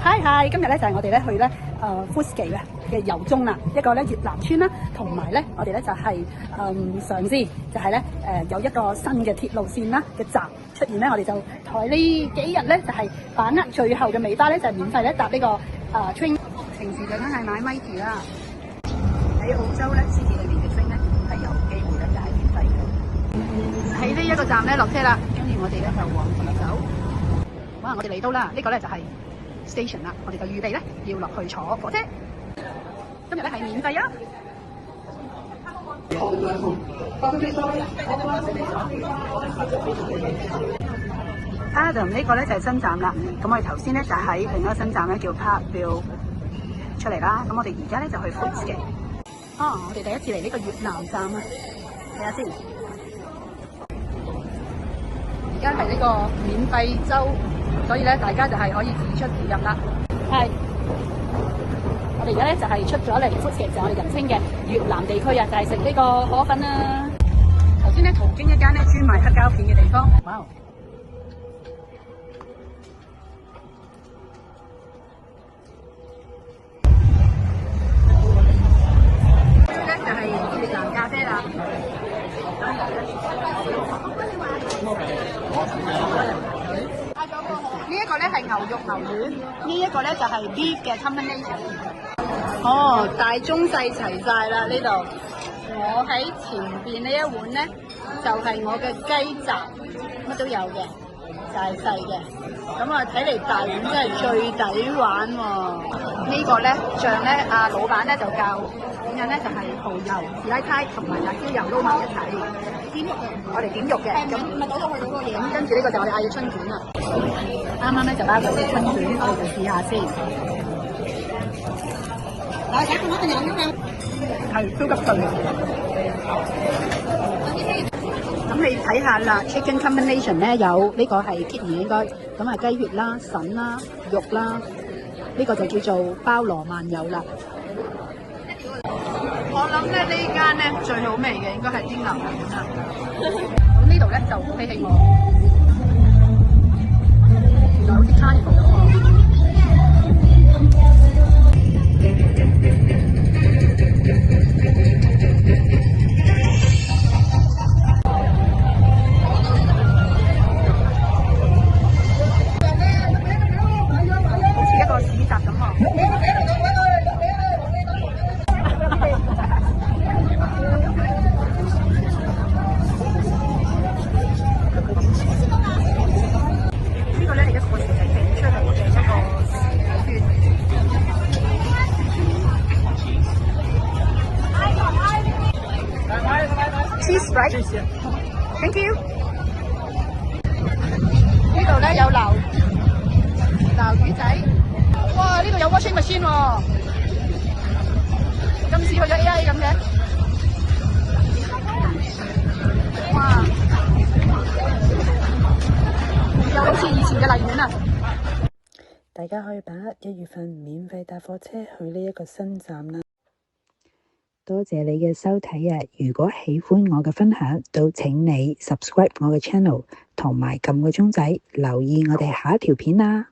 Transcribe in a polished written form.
Hi，今日咧就係我哋咧去咧Footscray嘅遊蹤啦，一個咧越南村啦，同埋咧我哋咧就係嘗試就係咧有一個新嘅鐵路線啦嘅站出現咧，我哋就台呢幾日咧就係把握最後嘅尾巴咧，就係免費咧搭呢個train。平時就梗係買 Mighty 啦，喺澳洲咧，city裏面嘅 train 咧係有機會咧就係免費嘅。喺呢一個站咧落車啦，跟住我哋咧就往前走。哇！我哋嚟到啦，呢個咧就係 station 啦，我哋就預備咧要落去坐火車。今日咧係免費啊！Adam 呢個咧就係新站啦，咁我哋頭先咧就喺另一個新站咧叫 Parkville 出嚟啦，咁我哋而家咧就去 Footscray。我哋第一次嚟呢個越南站啊，睇下先。而家係呢個免費周，所以咧大家就係可以自出自入啦。係，我哋而家咧就係出咗嚟 Footscray，就係我哋人稱嘅越南地區啊，就係食呢個河粉啊。頭先咧途經一間咧專賣黑膠片嘅地方，哇！呢就係越南咖啡啦。呢一個咧係牛肉牛丸，呢一個咧就係 beef 嘅 combination。大中細齊晒啦呢度。我喺前邊呢一碗咧就係我嘅雞雜，乜都有嘅，大細嘅。咁啊睇嚟大碗真係最抵玩喎。呢個咧醬咧老闆咧就教點樣咧，就係蠔油、士拉猜同埋辣椒油撈埋一齊。點肉嘅，我哋點肉嘅。咁唔係倒落去嗰個嘢。咁跟住呢個就我哋嗌嘅春卷啦。啱啱咧就包咗啲春卷，我哋就試下先。係超級脆。咁你睇下啦 ，chicken combination 咧有呢個係 kidney 應該，咁啊雞血啦、腎啦、肉啦，呢個就叫做包羅萬有啦。我諗咧呢間咧最好味嘅應該係啲牛腩啦。咁呢度咧就好喜我，原來好似卡爾咁喎。Cheese right? Thank you。呢度咧有撈魚仔，哇！呢度有 washing machine 喎，今次去咗 AI 咁嘅，哇！又好似以前嘅荔園啊！大家可以把握1月份免費搭火車去呢一個新站啦。多謝你嘅收睇啊！如果喜歡我嘅分享，都請你 subscribe 我嘅 channel， 同埋撳個鐘仔，留意我哋下一條片啦。